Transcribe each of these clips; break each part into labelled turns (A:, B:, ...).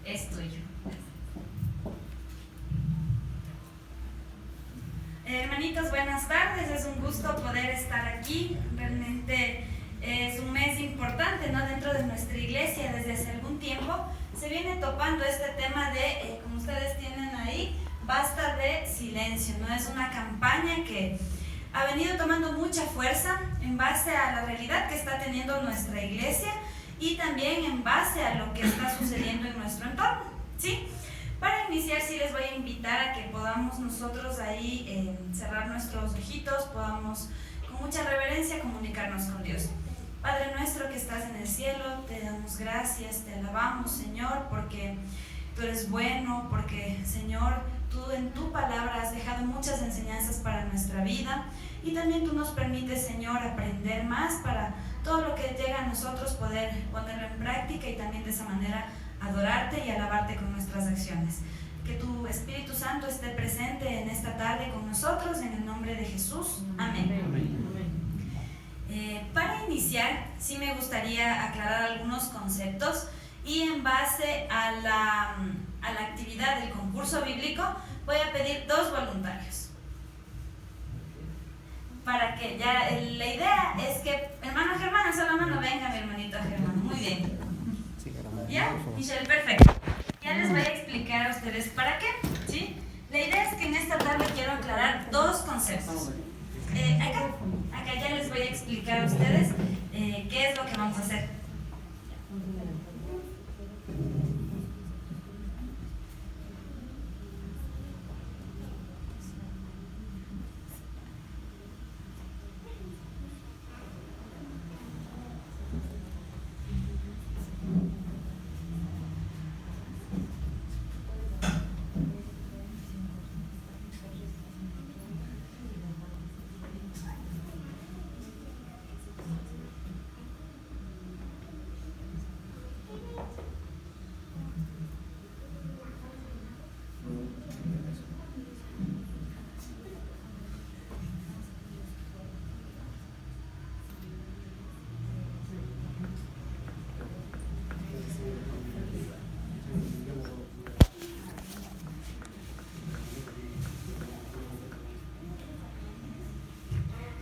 A: es tuyo. Hermanitos, buenas tardes. Es un gusto poder estar aquí. Realmente es un mes importante, ¿no? Dentro de nuestra iglesia. Desde hace algún tiempo se viene topando este tema de, como ustedes tienen ahí, basta de silencio, ¿no? Es una campaña que ha venido tomando mucha fuerza en base a la realidad que está teniendo nuestra iglesia y también en base a lo que está sucediendo en nuestro entorno, ¿sí? Para iniciar, sí les voy a invitar a que podamos nosotros ahí cerrar nuestros ojitos, podamos con mucha reverencia comunicarnos con Dios. Padre nuestro que estás en el cielo, te damos gracias, te alabamos, Señor, porque tú eres bueno, porque, Señor, tú en tu palabra has dejado muchas enseñanzas para nuestra vida y también tú nos permites, Señor, aprender más para todo lo que llega a nosotros poder ponerlo en práctica y también de esa manera adorarte y alabarte con nuestras acciones. Que tu Espíritu Santo esté presente en esta tarde con nosotros, en el nombre de Jesús. Amén. Para iniciar, sí me gustaría aclarar algunos conceptos y en base a la actividad del concurso bíblico voy a pedir 2 voluntarios. Para que ya, la idea es que, hermano Germán, alza la mano, venga mi hermanito Germán, muy bien. ¿Ya? Michelle, perfecto. Ya les voy a explicar a ustedes para qué, ¿sí? La idea es que en esta tarde quiero aclarar 2 conceptos. Acá ya les voy a explicar a ustedes qué es lo que vamos a hacer.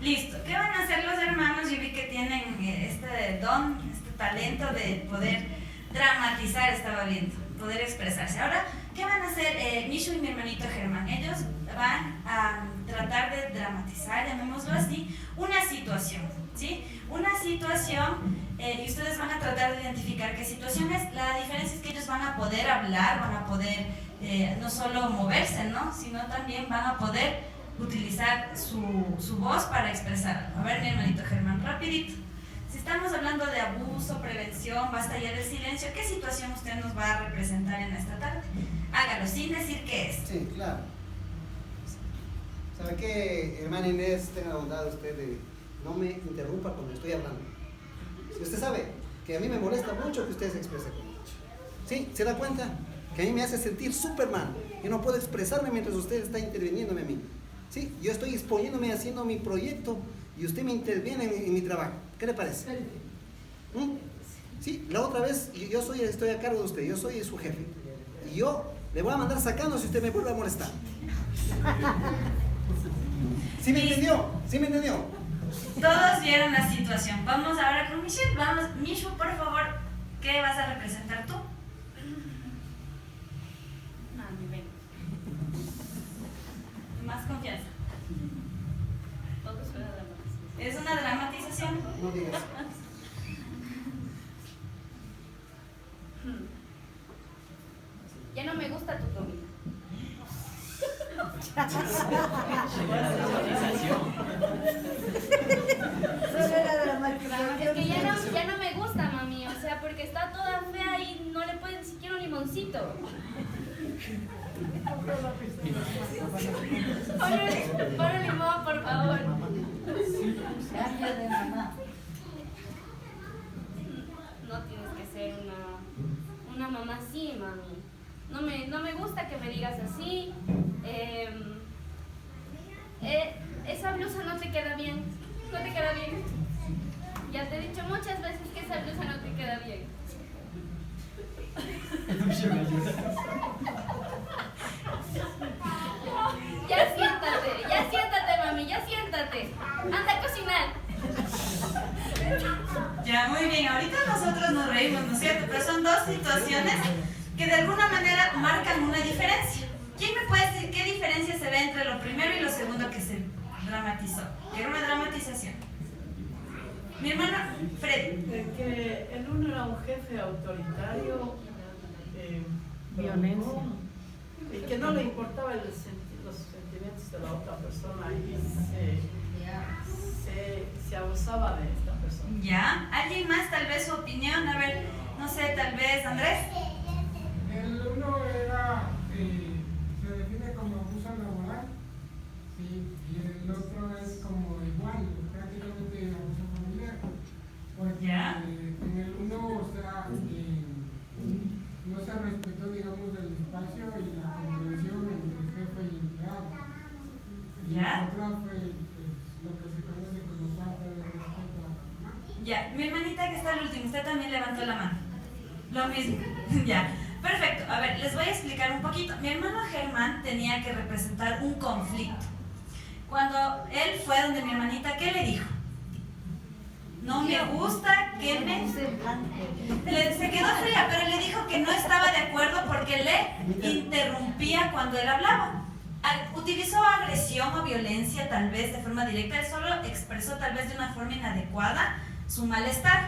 A: Listo, ¿qué van a hacer los hermanos? Yo vi que tienen este don, este talento de poder dramatizar, estaba viendo, poder expresarse. Ahora, ¿qué van a hacer Mishu y mi hermanito Germán? Ellos van a tratar de dramatizar, llamémoslo así, una situación, ¿sí? Una situación y ustedes van a tratar de identificar qué situación es. La diferencia es que ellos van a poder hablar, van a poder no solo moverse, ¿no? Sino también van a poder utilizar su voz para expresar. A ver, mi hermanito Germán, rapidito. Si estamos hablando de abuso, prevención, basta ya del silencio, ¿qué situación usted nos va a representar en esta tarde? Hágalo sin decir qué es.
B: Sí, claro. ¿Sabe qué, hermana Inés? Tenga bondad usted de no me interrumpa cuando estoy hablando. Si usted sabe que a mí me molesta mucho que usted se exprese conmigo. ¿Sí? ¿Se da cuenta? Que a mí me hace sentir Superman. Yo no puedo expresarme mientras usted está interviniéndome a mí. Sí, yo estoy exponiéndome haciendo mi proyecto y usted me interviene en mi trabajo. ¿Qué le parece? Sí, la otra vez yo estoy a cargo de usted, yo soy su jefe. Y yo le voy a mandar sacando si usted me vuelve a molestar. ¿Sí me entendió? ¿Sí me entendió?
A: Todos vieron la situación. Vamos ahora con Michelle. Vamos, Mishu, por favor, ¿qué vas a representar tú? Más confianza. ¿Es una dramatización?
B: No digas.
C: Ya no me gusta tu comida. Es que ya no me gusta, mami, o sea, porque está toda fea y no le pueden ni siquiera un limoncito. Ponle limón, por favor. No tienes que ser una mamá así, mami. No me gusta que me digas así. Esa blusa no te queda bien. No te queda bien. Ya te he dicho muchas veces que esa blusa no te queda bien. Ya siéntate, mami, ya siéntate. Anda a cocinar.
A: Ya, muy bien. Ahorita nosotros nos reímos, ¿no es cierto? Pero son dos situaciones que de alguna manera marcan una diferencia. ¿Quién me puede decir qué diferencia se ve entre lo primero y lo segundo que se dramatizó? Era una dramatización. Mi hermano Freddy.
D: Que el uno era un jefe autoritario,
E: violencia,
D: y que no le importaba los sentimientos de la otra persona y se abusaba de esta persona.
A: ¿Ya? ¿Alguien más tal vez su opinión? A ver, no sé, tal vez Andrés.
F: El uno era, se define como abuso laboral, sí, y el otro es como igual, prácticamente abuso familiar. Porque
A: ¿Ya?
F: en el uno, o sea, no se respetó, digamos, el espacio y la convención entre el jefe y el empleado. Y
A: ¿Ya?
F: el otro fue lo que se conoce como falta de respeto a la mamá.
A: Ya, mi hermanita que está al último, usted también levantó la mano. Lo mismo. Ya, perfecto. A ver, les voy a explicar un poquito. Mi hermano Germán tenía que representar un conflicto. Cuando él fue donde mi hermanita, ¿qué le dijo? No me gusta que me... Se quedó fría, pero le dijo que no estaba de acuerdo porque le interrumpía cuando él hablaba. Utilizó agresión o violencia tal vez de forma directa, él solo expresó tal vez de una forma inadecuada su malestar,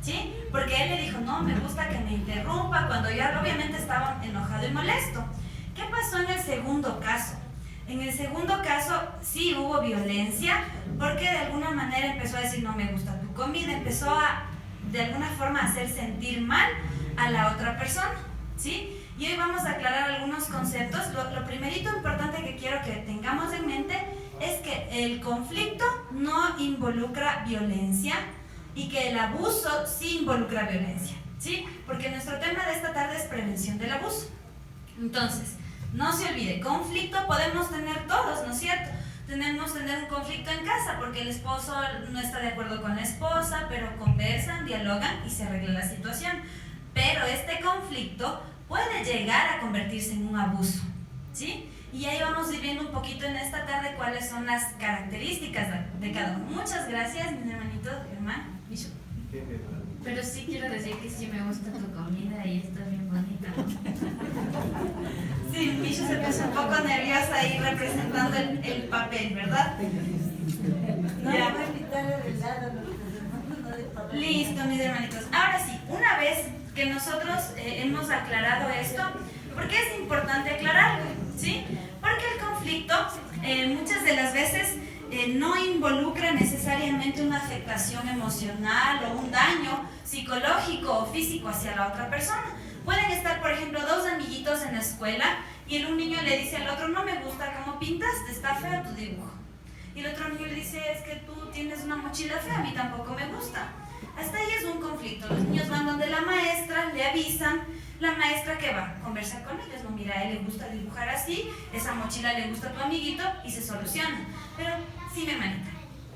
A: ¿sí? Porque él le dijo, no, me gusta que me interrumpa cuando yo obviamente estaba enojado y molesto. ¿Qué pasó en el segundo caso? En el segundo caso sí hubo violencia porque de alguna manera empezó a decir, no me gusta tu comida, empezó a de alguna forma hacer sentir mal a la otra persona, ¿sí? Y hoy vamos a aclarar algunos conceptos. Lo primerito importante que quiero que tengamos en mente es que el conflicto no involucra violencia y que el abuso sí involucra violencia, ¿sí? Porque nuestro tema de esta tarde es prevención del abuso. Entonces, no se olvide, conflicto podemos tener todos, ¿no es cierto? Tenemos tener un conflicto en casa porque el esposo no está de acuerdo con la esposa, pero conversan, dialogan y se arregla la situación. Pero este conflicto puede llegar a convertirse en un abuso, ¿sí? Y ahí vamos a ir viendo un poquito en esta tarde cuáles son las características de cada uno. Muchas gracias, mi hermanito, hermano.
G: Pero sí quiero decir que sí me gusta tu comida y está bien bonita.
A: Sí, Micho se puso un poco nerviosa ahí representando el papel, ¿verdad? Ya. Listo, mis hermanitos. Ahora sí, una vez que nosotros hemos aclarado esto, ¿por qué es importante aclararlo? ¿Sí? Porque el conflicto muchas de las veces no involucra necesariamente una afectación emocional o un daño psicológico o físico hacia la otra persona. Pueden estar, por ejemplo, dos amiguitos en la escuela y un niño le dice al otro, no me gusta cómo pintaste, está feo tu dibujo. Y el otro niño le dice, es que tú tienes una mochila fea, a mí tampoco me gusta. Hasta ahí es un conflicto. Los niños van donde la maestra, le avisan, la maestra que va a conversar con ellos, no, mira, a él le gusta dibujar así, esa mochila le gusta a tu amiguito y se soluciona. Pero sí, mi hermanita.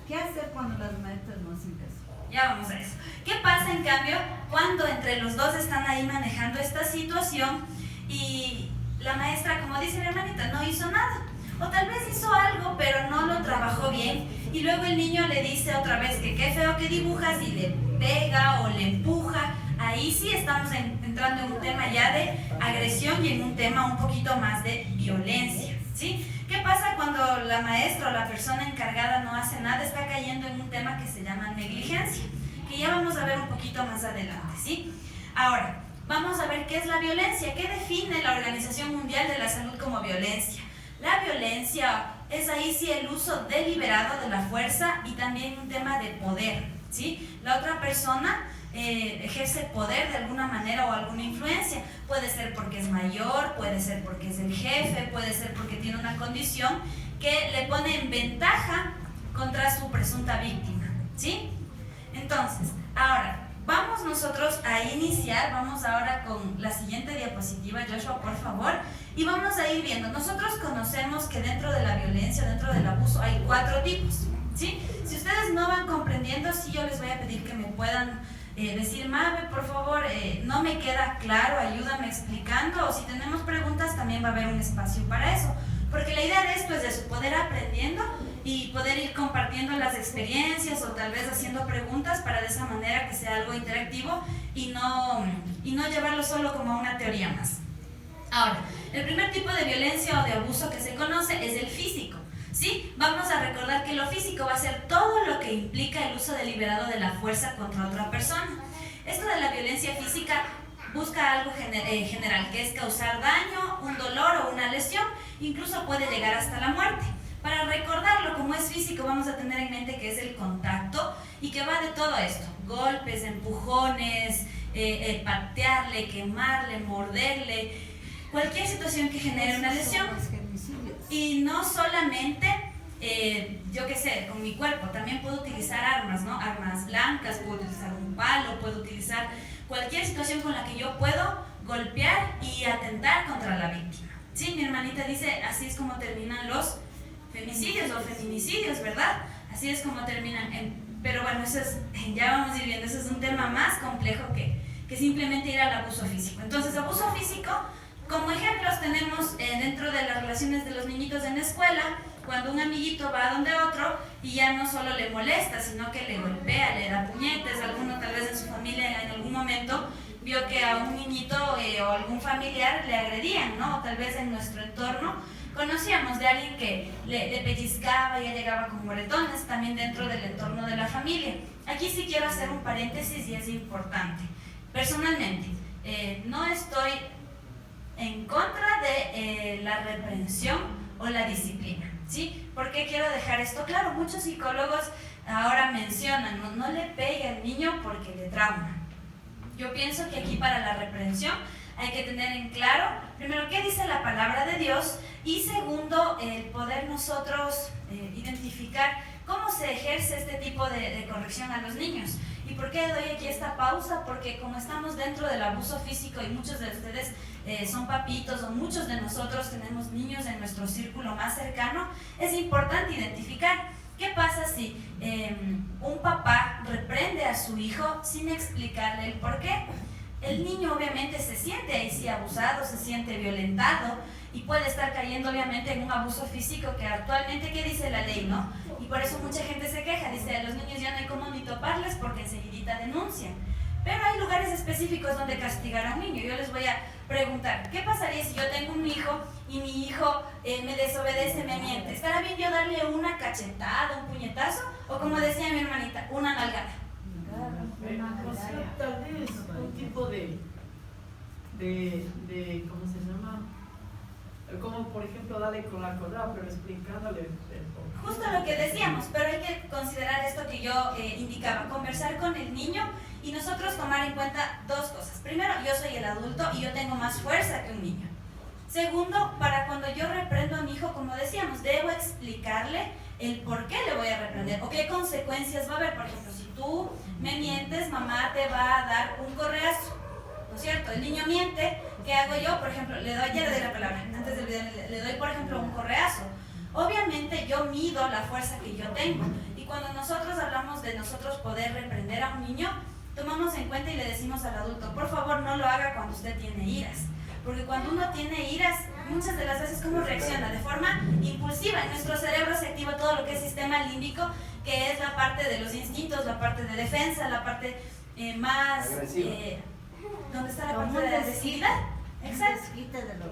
E: ¿Qué hacer cuando las maestras no hacen caso?
A: Ya vamos a eso. ¿Qué pasa en cambio cuando entre los dos están ahí manejando esta situación y la maestra, como dice mi hermanita, no hizo nada? O tal vez hizo algo pero no lo trabajó bien y luego el niño le dice otra vez que qué feo que dibujas y le pega o le empuja. Ahí sí estamos entrando en un tema ya de agresión y en un tema un poquito más de violencia, ¿sí? ¿Qué pasa cuando la maestra o la persona encargada no hace nada? Está cayendo en un tema que se llama negligencia, que ya vamos a ver un poquito más adelante, ¿sí? Ahora, vamos a ver qué es la violencia. ¿Qué define la Organización Mundial de la Salud como violencia? La violencia es ahí sí el uso deliberado de la fuerza y también un tema de poder, ¿sí? La otra persona ejerce poder de alguna manera o alguna influencia. Puede ser porque es mayor, puede ser porque es el jefe, puede ser porque tiene una condición que le pone en ventaja contra su presunta víctima, ¿sí? Entonces, ahora, vamos nosotros a iniciar, vamos ahora con la siguiente diapositiva, Joshua, por favor, y vamos a ir viendo. Nosotros conocemos que dentro de la violencia, dentro del abuso, hay 4 tipos, ¿sí? Si ustedes no van comprendiendo, sí yo les voy a pedir que me puedan decir, Mabe, por favor, no me queda claro, ayúdame explicando, o si tenemos preguntas también va a haber un espacio para eso, porque la idea de esto es eso, poder aprendiendo y poder ir compartiendo las experiencias o tal vez haciendo preguntas para de esa manera que sea algo interactivo y no llevarlo solo como una teoría más. Ahora, el primer tipo de violencia o de abuso que se conoce es el físico. ¿Sí? Vamos a recordar que lo físico va a ser todo lo que implica el uso deliberado de la fuerza contra otra persona. Esto de la violencia física busca algo general, que es causar daño, un dolor o una lesión, incluso puede llegar hasta la muerte. Para recordarlo, como es físico, vamos a tener en mente que es el contacto y que va de todo esto: golpes, empujones, patearle, quemarle, morderle, cualquier situación que genere una lesión. Y no solamente, yo qué sé, con mi cuerpo, también puedo utilizar armas, ¿no? Armas blancas, puedo utilizar un palo, puedo utilizar cualquier situación con la que yo puedo golpear y atentar contra la víctima. Sí, mi hermanita dice, así es como terminan los femicidios o feminicidios, ¿verdad? Así es como terminan. Pero bueno, eso es, ya vamos a ir viendo, eso es un tema más complejo que simplemente ir al abuso físico. Entonces, abuso físico, como ejemplos tenemos dentro de las relaciones de los niñitos en la escuela, cuando un amiguito va a donde otro y ya no solo le molesta, sino que le golpea, le da puñetes. Alguno tal vez en su familia en algún momento vio que a un niñito o algún familiar le agredían, ¿no? O tal vez en nuestro entorno conocíamos de alguien que le pellizcaba y ya llegaba con moretones, también dentro del entorno de la familia. Aquí sí quiero hacer un paréntesis y es importante. Personalmente, no estoy en contra de la reprensión o la disciplina, ¿sí? Porque quiero dejar esto claro. Muchos psicólogos ahora mencionan, no le pegue al niño porque le trauma. Yo pienso que aquí para la reprensión hay que tener en claro, primero, qué dice la palabra de Dios, y segundo, el poder nosotros identificar cómo se ejerce este tipo de corrección a los niños. ¿Y por qué doy aquí esta pausa? Porque como estamos dentro del abuso físico y muchos de ustedes son papitos o muchos de nosotros tenemos niños en nuestro círculo más cercano, es importante identificar qué pasa si un papá reprende a su hijo sin explicarle el por qué. El niño obviamente se siente ahí sí abusado, se siente violentado y puede estar cayendo obviamente en un abuso físico que actualmente, ¿qué dice la ley, no? Y por eso mucha gente se queja, dice, a los niños ya no hay cómo ni toparles porque enseguidita denuncian. Pero hay lugares específicos donde castigar a un niño. Yo les voy a preguntar, ¿qué pasaría si yo tengo un hijo y mi hijo me desobedece, me miente? ¿Estará bien yo darle una cachetada, un puñetazo? O como decía mi hermanita, una nalgada.
D: O sea, tal vez un tipo de ¿cómo se llama? Como por ejemplo darle con la correa, pero explicándole
A: Justo lo que decíamos, pero hay que considerar esto que yo indicaba, conversar con el niño y nosotros tomar en cuenta dos cosas. Primero, yo soy el adulto y yo tengo más fuerza que un niño. Segundo, para cuando yo reprendo a mi hijo, como decíamos, debo explicarle el por qué le voy a reprender o qué consecuencias va a haber. Por ejemplo, si tú me mientes, mamá te va a dar un correazo, ¿no es cierto? El niño miente, ¿qué hago yo? Por ejemplo, le doy, ya le doy la palabra, antes del video, le doy por ejemplo un correazo. Obviamente yo mido la fuerza que yo tengo y cuando nosotros hablamos de nosotros poder reprender a un niño, tomamos en cuenta y le decimos al adulto, por favor no lo haga cuando usted tiene iras, porque cuando uno tiene iras, muchas de las veces ¿cómo reacciona? De forma impulsiva. En nuestro cerebro se activa todo lo que es sistema límbico, que es la parte de los instintos, la parte de defensa, la parte más... ¿dónde está la parte de la agresividad? Exacto.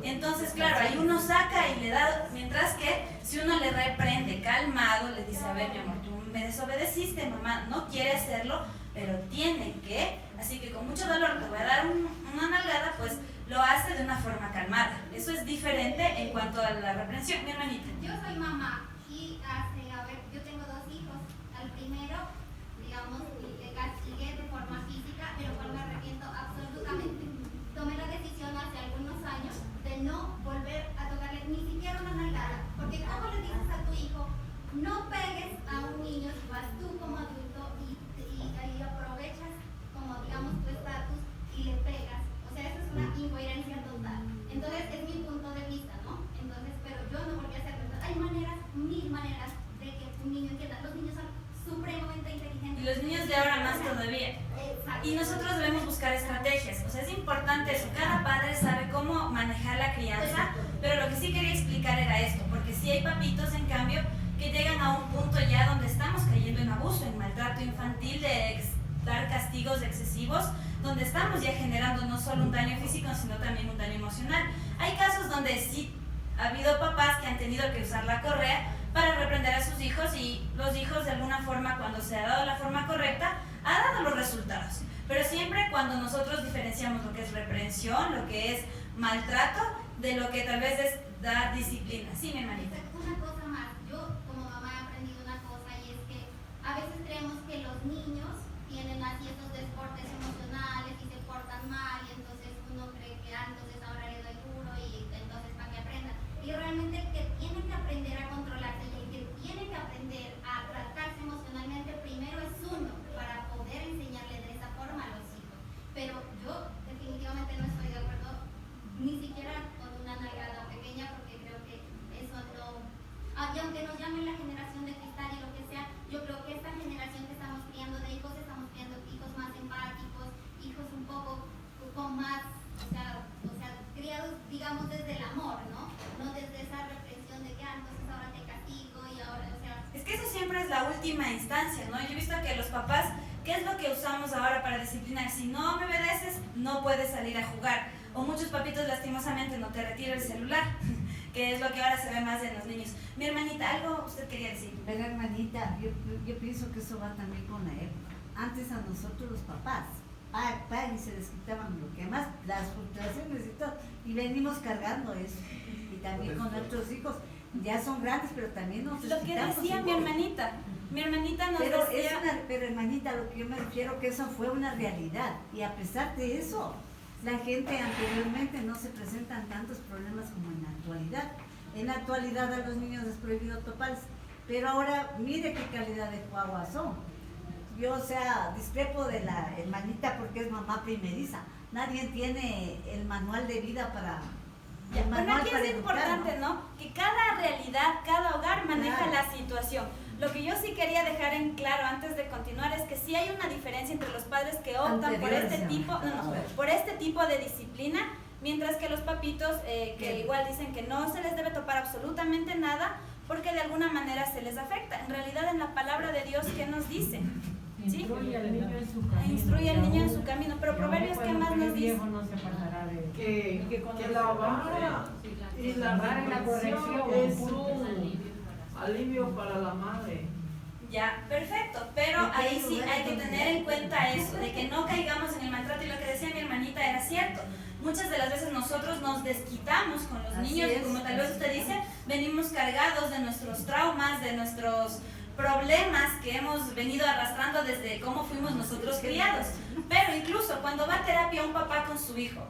A: Entonces, claro, ahí uno saca y le da, mientras que si uno le reprende calmado, le dice, a ver, mi amor, tú me desobedeciste, mamá no quiere hacerlo, pero tiene que, así que con mucho dolor te voy a dar una nalgada, pues lo hace de una forma calmada. Eso es diferente en cuanto a la reprensión. Mi hermanita.
H: Yo soy mamá y yo tengo dos hijos. Al primero, digamos, le castigué de forma física, pero cual me arrepiento absolutamente. Tomé la decisión hace algunos años de no volver a tocarle ni siquiera una nalgada, porque ¿cómo le dices a tu hijo, no pegues a un niño si vas tú como adulto y ahí aprovechas como digamos tu estatus y le pegas? O sea, eso es una incoherencia total. Entonces es mi punto de vista, ¿no? Entonces, pero yo no volví a hacerlo. Hay maneras, mil maneras de que un niño entienda. Los niños son supremamente inteligentes.
A: Y los niños de ahora más todavía.
H: Exacto.
A: Y sí hay papitos, en cambio, que llegan a un punto ya donde estamos cayendo en abuso, en maltrato infantil, de dar castigos excesivos, donde estamos ya generando no solo un daño físico, sino también un daño emocional. Hay casos donde sí ha habido papás que han tenido que usar la correa para reprender a sus hijos, y los hijos de alguna forma, cuando se ha dado la forma correcta, ha dado los resultados. Pero siempre cuando nosotros diferenciamos lo que es reprensión, lo que es maltrato, de lo que tal vez es dar disciplina. Sí, mi hermanita.
H: Una cosa más, yo como mamá he aprendido una cosa, y es que a veces creemos que los niños tienen así estos deportes emocionales y se portan mal, y entonces uno cree que entonces ahora le doy duro y entonces para que aprendan. Y realmente el que tiene que aprender a controlarse y el que tiene que aprender a tratarse emocionalmente primero es uno, para poder enseñarle de esa forma a los hijos. Pero yo definitivamente no estoy de acuerdo ni siquiera con una nalgada pequeña, porque creo que eso no, y aunque nos llamen la generación de cristal y lo que sea, yo creo que esta generación que estamos criando de hijos, estamos criando hijos más empáticos, hijos un poco con más, o sea, criados, digamos, desde el amor, ¿no? No desde esa represión de que entonces ahora te castigo y ahora, o sea...
A: Es que eso siempre es la última instancia, ¿no? Yo he visto que los papás, ¿qué es lo que usamos ahora para disciplinar? Si no me obedeces, no puedes salir a jugar. O muchos papitos, lastimosamente, no te retiro el celular, que es lo que ahora se ve más en los niños. Mi hermanita, ¿algo usted quería decir?
E: Pero hermanita, yo pienso que eso va también con la época. Antes a nosotros los papás, y se les quitaban lo que más, las frustraciones y todo, y venimos cargando eso. Y también con nuestros hijos, ya son grandes, pero también nos
A: Lo que decía mi hermanita nos decía...
E: Pero hermanita, lo que yo me refiero que eso fue una realidad, y a pesar de eso, la gente anteriormente no se presentan tantos problemas como en la actualidad. En la actualidad a los niños es prohibido toparse, pero ahora mire qué calidad de guaguas son. Yo, o sea, discrepo de la hermanita porque es mamá primeriza. Nadie tiene el manual de vida para...
A: Bueno, aquí es importante, ¿no? Que cada realidad, cada hogar maneja la situación. Lo que yo sí quería dejar en claro antes de continuar es que sí hay una diferencia entre los padres que optan por este tipo de disciplina, mientras que los papitos que igual dicen que no se les debe topar absolutamente nada porque de alguna manera se les afecta. En realidad, en la palabra de Dios, ¿qué nos dice? ¿Sí?
D: Instruye al niño en su camino.
A: Instruye al niño en su camino. Pero Proverbios, ¿qué más nos dice?
D: No se pasará de...
I: Que la vara y la corrección es un alivio para la madre.
A: Ya, perfecto, pero ahí sí hay que tener en cuenta eso, de que no caigamos en el maltrato, y lo que decía mi hermanita era cierto. Muchas de las veces nosotros nos desquitamos con los niños, y como tal vez usted dice, venimos cargados de nuestros traumas, de nuestros problemas que hemos venido arrastrando desde cómo fuimos nosotros criados. Pero incluso cuando va a terapia un papá con su hijo,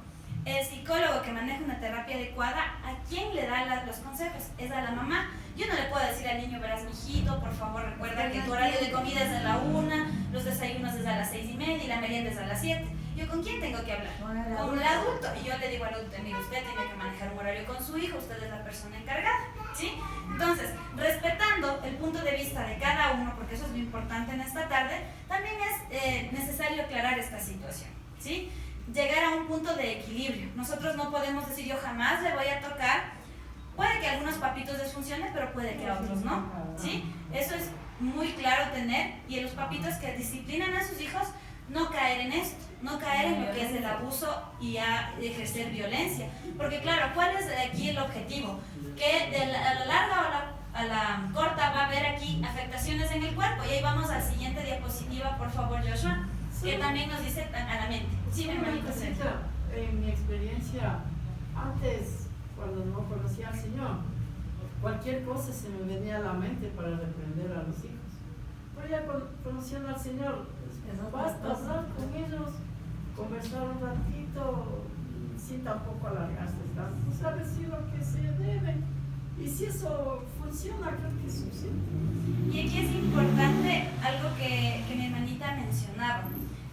A: el psicólogo que maneja una terapia adecuada, ¿a quién le da los consejos? Es a la mamá. Yo no le puedo decir al niño, verás, mijito, por favor recuerda que tu horario de comida es a la 1, los desayunos es a las 6:30 y la merienda es a las 7. ¿Yo con quién tengo que hablar? Con el adulto. Y yo le digo al adulto, mire, usted tiene que manejar un horario con su hijo, usted es la persona encargada, ¿sí? Entonces, respetando el punto de vista de cada uno, porque eso es lo importante en esta tarde, también es necesario aclarar esta situación, ¿sí? Llegar a un punto de equilibrio. Nosotros no podemos decir, yo jamás le voy a tocar. Puede que a algunos papitos les funcione, pero puede que a otros no, ¿sí? Eso es muy claro tener, y en los papitos que disciplinan a sus hijos, no caer en esto, no caer en lo que es el abuso y a ejercer violencia. Porque claro, ¿cuál es aquí el objetivo? Que a la larga o a la corta va a haber aquí afectaciones en el cuerpo. Y ahí vamos a la siguiente diapositiva, por favor, Joshua, que también nos dice a la mente. Sí, mi hermanita.
I: En mi experiencia, antes, cuando no conocía al Señor, cualquier cosa se me venía a la mente para reprender a los hijos. Pero ya conociendo al Señor, basta hablar con ellos, conversar un ratito, sin tampoco alargarse tanto. O sea, decir lo que se debe. Y si eso funciona, creo que es suficiente.
A: Y aquí es importante algo que mi hermanita mencionaba.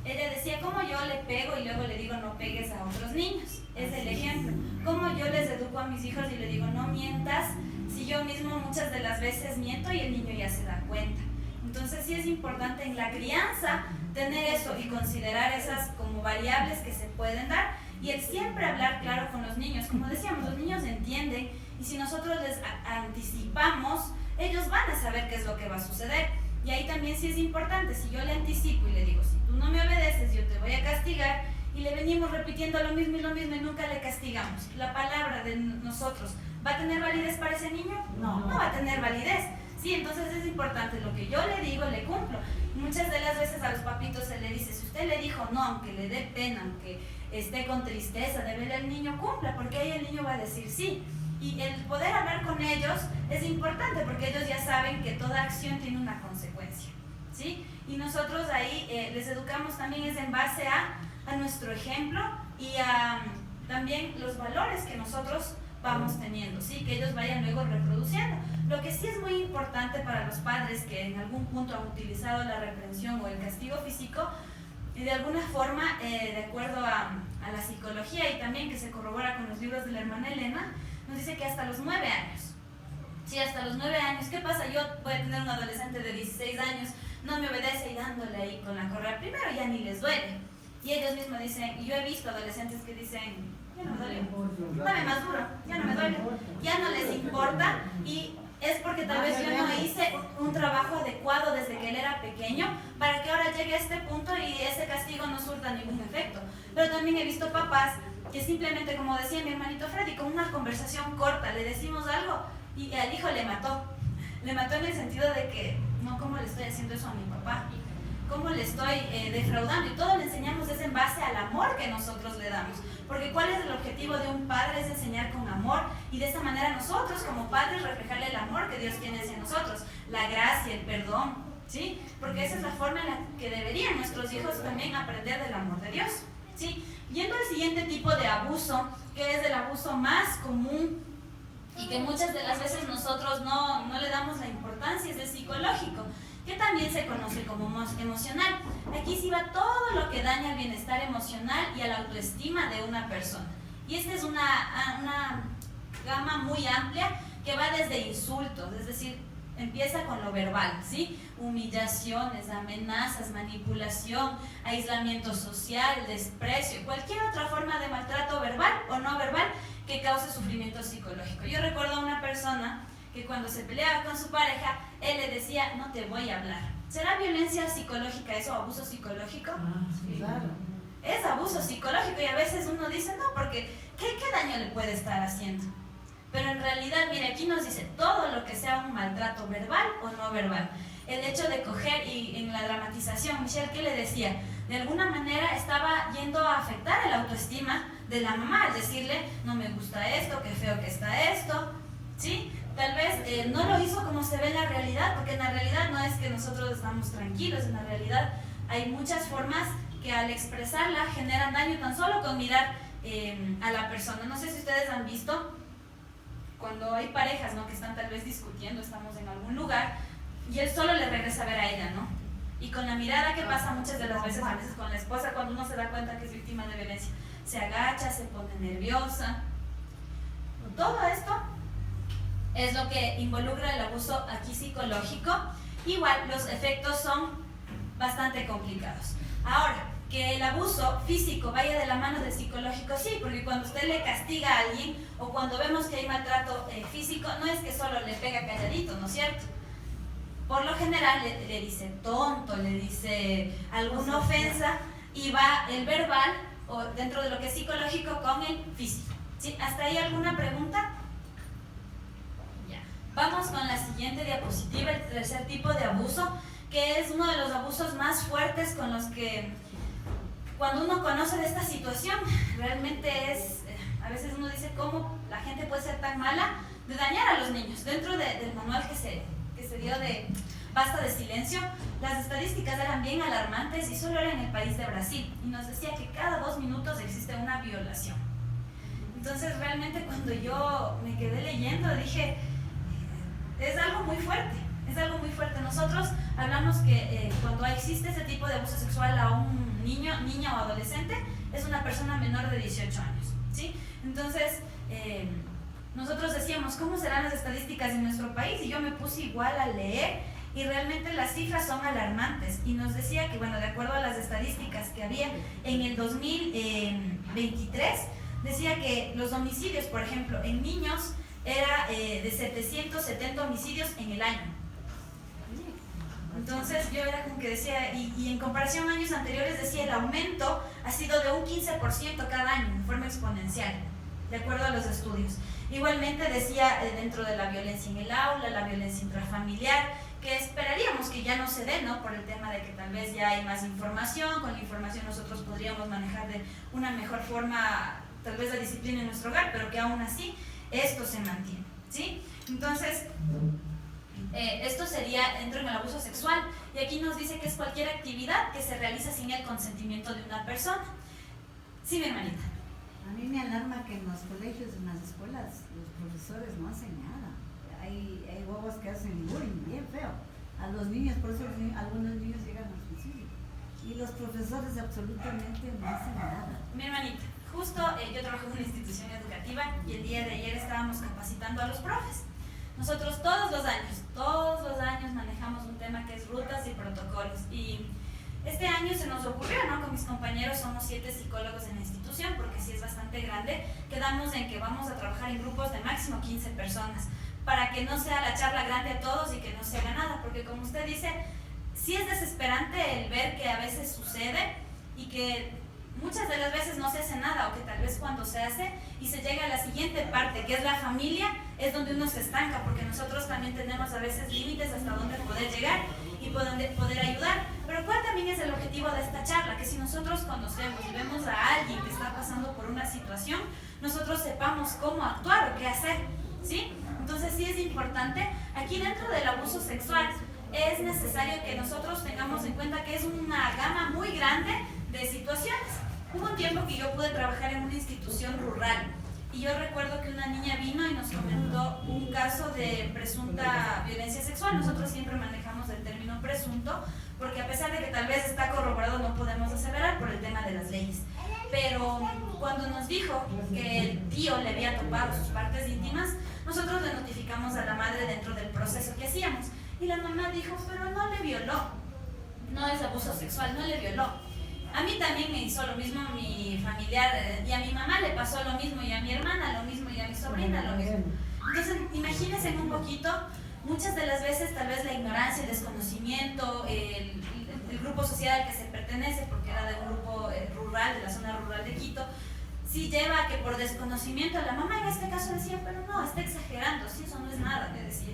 A: Ella decía, ¿cómo yo le pego y luego le digo no pegues a otros niños? Es el ejemplo. ¿Cómo yo les educo a mis hijos y le digo no mientas? Si yo mismo muchas de las veces miento y el niño ya se da cuenta. Entonces sí es importante en la crianza tener eso y considerar esas como variables que se pueden dar. Y el siempre hablar claro con los niños, como decíamos, los niños entienden y si nosotros les anticipamos, ellos van a saber qué es lo que va a suceder. Y ahí también sí es importante, si yo le anticipo y le digo, si tú no me obedeces, yo te voy a castigar, y le venimos repitiendo lo mismo y nunca le castigamos. La palabra de nosotros, ¿va a tener validez para ese niño? No va a tener validez. Sí, entonces es importante, lo que yo le digo, le cumplo. Muchas de las veces a los papitos se le dice, si usted le dijo no, aunque le dé pena, aunque esté con tristeza de ver al niño, cumpla, porque ahí el niño va a decir sí. Y el poder hablar con ellos es importante, porque ellos ya saben que toda acción tiene una consecuencia, ¿sí? Y nosotros ahí les educamos también es en base a nuestro ejemplo y a también los valores que nosotros vamos teniendo, ¿sí? Que ellos vayan luego reproduciendo. Lo que sí es muy importante para los padres que en algún punto han utilizado la reprensión o el castigo físico, y de alguna forma, de acuerdo a la psicología y también que se corrobora con los libros de la hermana Elena, nos dice que hasta los 9 años, sí, hasta los 9 años, ¿qué pasa? Yo voy a tener un adolescente de 16 años, no me obedece y dándole ahí con la correa, primero ya ni les duele. Y ellos mismos dicen, y yo he visto adolescentes que dicen, ya no me duele, dame más duro, ya no me duele, ya no les importa, y es porque tal vez yo no hice un trabajo adecuado desde que él era pequeño para que ahora llegue a este punto y ese castigo no surta ningún efecto. Pero también he visto papás que simplemente, como decía mi hermanito Freddy, con una conversación corta le decimos algo y al hijo le mató en el sentido de que, no, ¿cómo le estoy haciendo eso a mi papá? ¿Cómo le estoy defraudando? Y todo le enseñamos es en base al amor que nosotros le damos. Porque ¿cuál es el objetivo de un padre? Es enseñar con amor y de esa manera nosotros como padres reflejarle el amor que Dios tiene hacia nosotros, la gracia, el perdón, ¿sí? Porque esa es la forma en la que deberían nuestros hijos también aprender del amor de Dios, ¿sí? Yendo al siguiente tipo de abuso, que es el abuso más común y que muchas de las veces nosotros no le damos la importancia, es el psicológico, que también se conoce como emocional. Aquí sí va todo lo que daña al bienestar emocional y a la autoestima de una persona. Y esta es una gama muy amplia que va desde insultos, es decir, empieza con lo verbal, ¿sí? Humillaciones, amenazas, manipulación, aislamiento social, desprecio, cualquier otra forma de maltrato verbal o no verbal que cause sufrimiento psicológico. Yo recuerdo a una persona que cuando se peleaba con su pareja, él le decía, no te voy a hablar. ¿Será violencia psicológica eso, abuso psicológico?
I: Sí, claro.
A: Es abuso psicológico y a veces uno dice, no, porque ¿qué daño le puede estar haciendo? Pero en realidad, mire, aquí nos dice todo lo que sea un maltrato verbal o no verbal. El hecho de coger y en la dramatización, Michelle, ¿qué le decía? De alguna manera estaba yendo a afectar la autoestima de la mamá, al decirle, no me gusta esto, qué feo que está esto, ¿sí? Tal vez no lo hizo como se ve en la realidad, porque en la realidad no es que nosotros estamos tranquilos, en la realidad hay muchas formas que al expresarla generan daño tan solo con mirar a la persona. No sé si ustedes han visto cuando hay parejas, ¿no?, que están tal vez discutiendo, estamos en algún lugar y él solo le regresa a ver a ella, ¿no? Y con la mirada que pasa muchas de las veces, a veces con la esposa, cuando uno se da cuenta que es víctima de violencia, se agacha, se pone nerviosa. Todo esto es lo que involucra el abuso aquí psicológico. Igual los efectos son bastante complicados. Ahora, que el abuso físico vaya de la mano del psicológico, sí, porque cuando usted le castiga a alguien o cuando vemos que hay maltrato físico, no es que solo le pega calladito, ¿no es cierto? Por lo general le dice tonto, le dice alguna ofensa y va el verbal o dentro de lo que es psicológico con el físico, ¿sí? ¿Hasta ahí alguna pregunta? Ya. Vamos con la siguiente diapositiva, el tercer tipo de abuso, que es uno de los abusos más fuertes con los que cuando uno conoce de esta situación, realmente es, a veces uno dice cómo la gente puede ser tan mala de dañar a los niños. Dentro del manual que se dio de Basta de Silencio, las estadísticas eran bien alarmantes y solo era en el país de Brasil. Y nos decía que cada 2 minutos existe una violación. Entonces realmente cuando yo me quedé leyendo dije, es algo muy fuerte. Es algo muy fuerte. Nosotros hablamos que cuando existe ese tipo de abuso sexual a un niño, niña o adolescente, es una persona menor de 18 años, ¿sí? Entonces, nosotros decíamos, ¿cómo serán las estadísticas en nuestro país? Y yo me puse igual a leer y realmente las cifras son alarmantes. Y nos decía que, bueno, de acuerdo a las estadísticas que había en el 2023, decía que los homicidios, por ejemplo, en niños era de 770 homicidios en el año. Entonces yo era como que decía, y en comparación a años anteriores, decía, el aumento ha sido de un 15% cada año, de forma exponencial, de acuerdo a los estudios. Igualmente decía, dentro de la violencia en el aula, la violencia intrafamiliar, que esperaríamos que ya no se dé, ¿no? Por el tema de que tal vez ya hay más información, con la información nosotros podríamos manejar de una mejor forma, tal vez la disciplina en nuestro hogar, pero que aún así esto se mantiene, ¿sí? Entonces, esto sería dentro del abuso sexual, y aquí nos dice que es cualquier actividad que se realiza sin el consentimiento de una persona. Sí, mi hermanita.
E: A mí me alarma que en los colegios, en las escuelas, los profesores no hacen nada. Hay huevos que hacen bullying bien feo a los niños, por eso algunos niños llegan al suicidio. Y los profesores absolutamente no hacen nada.
A: Mi hermanita, justo yo trabajo en una institución educativa y el día de ayer estábamos capacitando a los profes. Nosotros todos los años manejamos un tema que es rutas y protocolos. Y este año se nos ocurrió, ¿no? Con mis compañeros, somos 7 psicólogos en la institución, porque sí es bastante grande, quedamos en que vamos a trabajar en grupos de máximo 15 personas, para que no sea la charla grande a todos y que no se haga nada, porque como usted dice, sí es desesperante el ver que a veces sucede y que muchas de las veces no se hace nada, o que tal vez cuando se hace y se llega a la siguiente parte, que es la familia, es donde uno se estanca, porque nosotros también tenemos a veces límites hasta dónde poder llegar y poder ayudar. Pero ¿cuál también es el objetivo de esta charla? Que si nosotros conocemos y vemos a alguien que está pasando por una situación, nosotros sepamos cómo actuar o qué hacer, ¿sí? Entonces sí es importante, aquí dentro del abuso sexual, es necesario que nosotros tengamos en cuenta que es una gama muy grande de situaciones. Hubo un tiempo que yo pude trabajar en una institución rural y yo recuerdo que una niña vino y nos comentó un caso de presunta violencia sexual. Nosotros siempre manejamos el término presunto porque a pesar de que tal vez está corroborado no podemos aseverar por el tema de las leyes. Pero cuando nos dijo que el tío le había topado sus partes íntimas, nosotros le notificamos a la madre dentro del proceso que hacíamos. Y la mamá dijo, pero no le violó, no es abuso sexual, no le violó. A mí también me hizo lo mismo mi familiar, y a mi mamá le pasó lo mismo, y a mi hermana lo mismo, y a mi sobrina lo mismo. Entonces, imagínense un poquito, muchas de las veces tal vez la ignorancia, el desconocimiento, el grupo social al que se pertenece, porque era de un grupo rural, de la zona rural de Quito, sí lleva a que por desconocimiento, la mamá en este caso decía, pero no, está exagerando, sí, eso no es nada, le decía.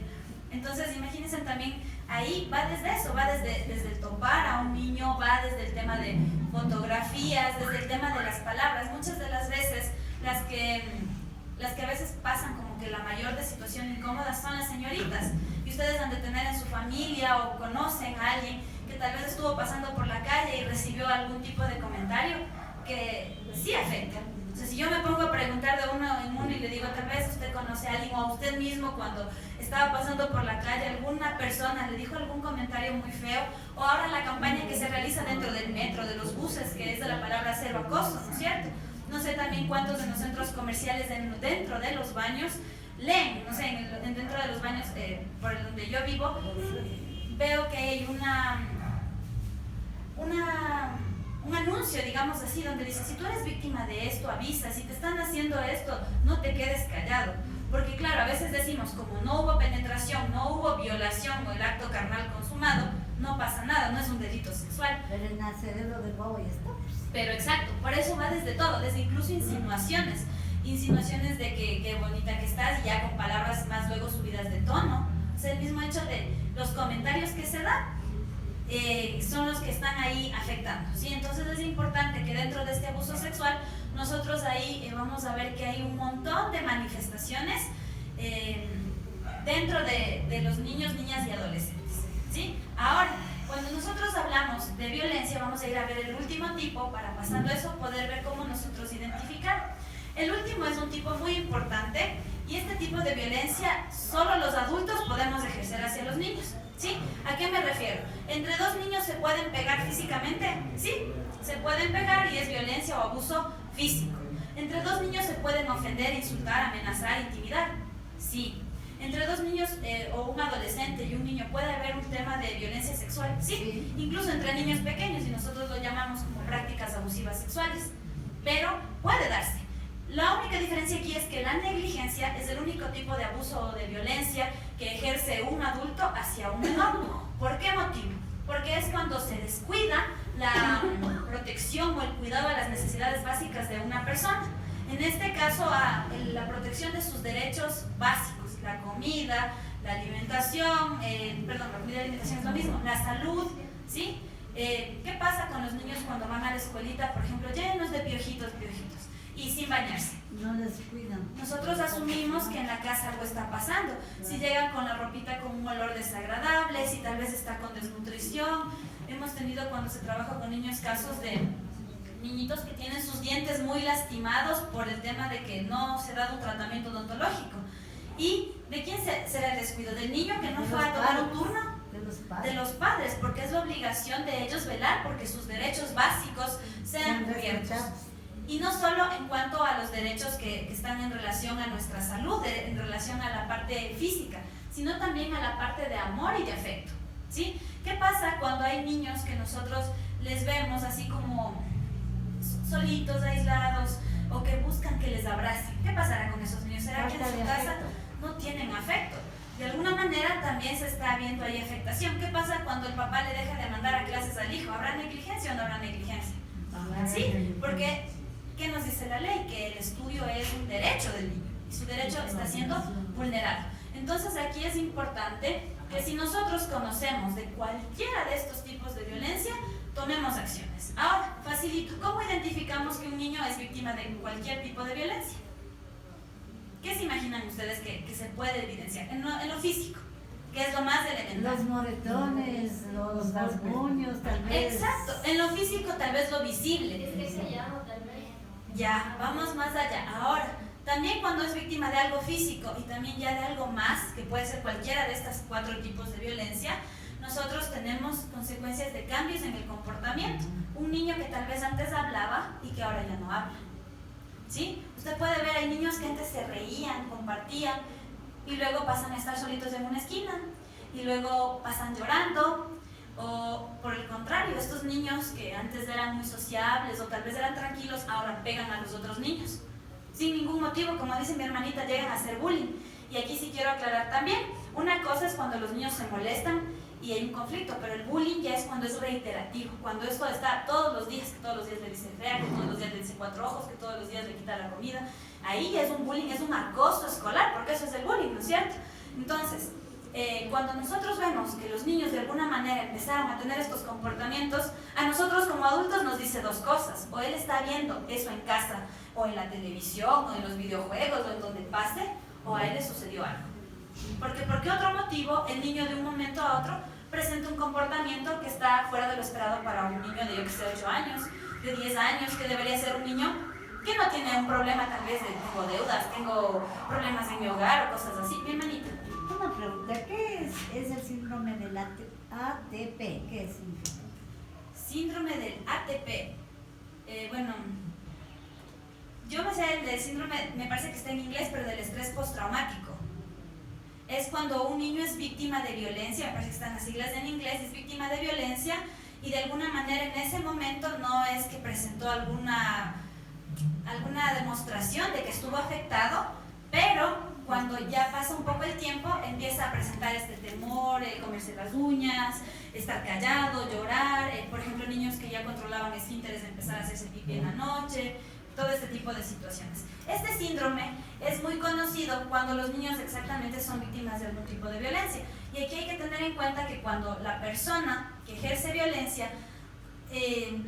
A: Entonces, imagínense también, ahí va desde eso, va desde el topar a un niño, va desde el tema de fotografías, desde el tema de las palabras. Muchas de las veces, las que a veces pasan como que la mayor de situación incómoda son las señoritas. Y ustedes han de tener en su familia o conocen a alguien que tal vez estuvo pasando por la calle y recibió algún tipo de comentario que sí afecta. O sea, si yo me pongo a preguntar de uno en uno y le digo, tal vez usted conoce a alguien o a usted mismo cuando estaba pasando por la calle, alguna persona le dijo algún comentario muy feo, o ahora la campaña que se realiza dentro del metro, de los buses, que es de la palabra cero acoso, ¿no es cierto? No sé también cuántos de los centros comerciales dentro de los baños leen, no sé, dentro de los baños por donde yo vivo, veo que hay un anuncio, digamos así, donde dice, si tú eres víctima de esto, avisa, si te están haciendo esto, no te quedes callado. Porque claro, a veces decimos, como no hubo penetración, no hubo violación o el acto carnal consumado, no pasa nada, no es un delito sexual.
E: Pero en el cerebro del bobo ya está.
A: Pero exacto, por eso va desde todo, desde incluso insinuaciones de que qué bonita que estás, y ya con palabras más luego subidas de tono. O sea, el mismo hecho de los comentarios que se dan, son los que están ahí afectando, ¿sí? Entonces es importante que dentro de este abuso sexual nosotros ahí vamos a ver que hay un montón de manifestaciones dentro de los niños, niñas y adolescentes, ¿sí? Ahora, cuando nosotros hablamos de violencia, vamos a ir a ver el último tipo para, pasando eso, poder ver cómo nosotros identificar. El último es un tipo muy importante, y este tipo de violencia solo los adultos podemos ejercer hacia los niños, ¿sí? ¿A qué me refiero? ¿Entre dos niños se pueden pegar físicamente? Sí, se pueden pegar y es violencia o abuso físico. ¿Entre dos niños se pueden ofender, insultar, amenazar, intimidar? Sí. Entre dos niños o un adolescente y un niño puede haber un tema de violencia sexual, ¿sí? Incluso entre niños pequeños, y nosotros lo llamamos como prácticas abusivas sexuales, pero puede darse. La única diferencia aquí es que la negligencia es el único tipo de abuso o de violencia que ejerce un adulto hacia un menor. ¿Por qué motivo? Porque es cuando se descuida la protección o el cuidado de las necesidades básicas de una persona. En este caso, la protección de sus derechos básicos, la comida, la alimentación, la comida y la alimentación es lo mismo, la salud, ¿sí? ¿Qué pasa con los niños cuando van a la escuelita, por ejemplo, llenos de piojitos, y sin bañarse?
E: No les cuidan.
A: Nosotros asumimos que en la casa algo está pasando. Si llegan con la ropita con un olor desagradable, si tal vez está con desnutrición. Hemos tenido, cuando se trabaja con niños, casos de niñitos que tienen sus dientes muy lastimados por el tema de que no se ha dado un tratamiento odontológico. ¿Y de quién será el descuido? ¿Del niño que no fue a tomar un turno? De los padres, porque es la obligación de ellos velar porque sus derechos básicos sean cubiertos. Y no solo en cuanto a los derechos que están en relación a nuestra salud, en relación a la parte física, sino también a la parte de amor y de afecto, ¿sí? ¿Qué pasa cuando hay niños que nosotros les vemos así como solitos, aislados, o que buscan que les abracen? ¿Qué pasará con esos niños? ¿Será que en su casa no tienen afecto? De alguna manera también se está viendo ahí afectación. ¿Qué pasa cuando el papá le deja de mandar a clases al hijo? ¿Habrá negligencia o no habrá negligencia? Sí, porque ¿qué nos dice la ley? Que el estudio es un derecho del niño y su derecho está siendo vulnerado. Entonces aquí es importante que si nosotros conocemos de cualquiera de estos tipos de violencia, tomemos acciones. Ahora, facilito, ¿cómo identificamos que un niño es víctima de cualquier tipo de violencia? ¿Qué se imaginan ustedes que se puede evidenciar? En lo físico, que es lo más elemental.
E: Los moretones, los rasguños, tal vez.
A: Exacto, en lo físico tal vez lo visible.
C: Es que callado, tal vez.
A: Ya, vamos más allá. Ahora, también cuando es víctima de algo físico y también ya de algo más, que puede ser cualquiera de estos 4 tipos de violencia, nosotros tenemos consecuencias de cambios en el comportamiento. Un niño que tal vez antes hablaba y que ahora ya no habla, ¿sí? Usted puede ver, hay niños que antes se reían, compartían y luego pasan a estar solitos en una esquina y luego pasan llorando, o por el contrario, estos niños que antes eran muy sociables o tal vez eran tranquilos, ahora pegan a los otros niños sin ningún motivo, como dice mi hermanita, llegan a hacer bullying. Y aquí sí quiero aclarar también, una cosa es cuando los niños se molestan y hay un conflicto, pero el bullying ya es cuando es reiterativo, cuando esto está todos los días, que todos los días le dice fea, que todos los días le dice 4 ojos, que todos los días le quita la comida. Ahí ya es un bullying, es un acoso escolar, porque eso es el bullying, ¿no es cierto? Entonces, cuando nosotros vemos que los niños de alguna manera empezaron a tener estos comportamientos, a nosotros como adultos nos dice 2 cosas: o él está viendo eso en casa, o en la televisión, o en los videojuegos, o en donde pase, o a él le sucedió algo. Porque ¿por qué otro motivo el niño de un momento a otro presenta un comportamiento que está fuera de lo esperado para un niño de, yo que sé, 8 años, de 10 años, que debería ser un niño que no tiene un problema tal vez de tengo deudas, tengo problemas en mi hogar o cosas así? Mi hermanita.
E: Una pregunta, ¿qué es el síndrome del ATP? ¿Qué significa?
A: Síndrome del ATP. Bueno, yo me sé el del síndrome, me parece que está en inglés, pero del estrés postraumático. Es cuando un niño es víctima de violencia, me parece que están las siglas en inglés, es víctima de violencia y de alguna manera en ese momento no es que presentó alguna demostración de que estuvo afectado, pero cuando ya pasa un poco el tiempo empieza a presentar este temor, comerse las uñas, estar callado, llorar, por ejemplo niños que ya controlaban esfínteres de empezar a hacerse pipí en la noche, todo este tipo de situaciones. Este síndrome es muy conocido cuando los niños exactamente son víctimas de algún tipo de violencia. Y aquí hay que tener en cuenta que cuando la persona que ejerce violencia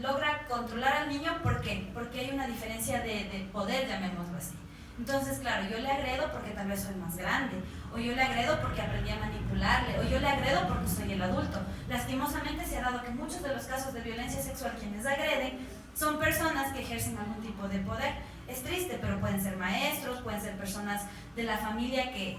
A: logra controlar al niño, ¿por qué? Porque hay una diferencia de poder, llamémoslo así. Entonces, claro, yo le agredo porque tal vez soy más grande, o yo le agredo porque aprendí a manipularle, o yo le agredo porque soy el adulto. Lastimosamente se ha dado que muchos de los casos de violencia sexual quienes agreden son personas que ejercen algún tipo de poder. Es triste, pero pueden ser maestros, pueden ser personas de la familia que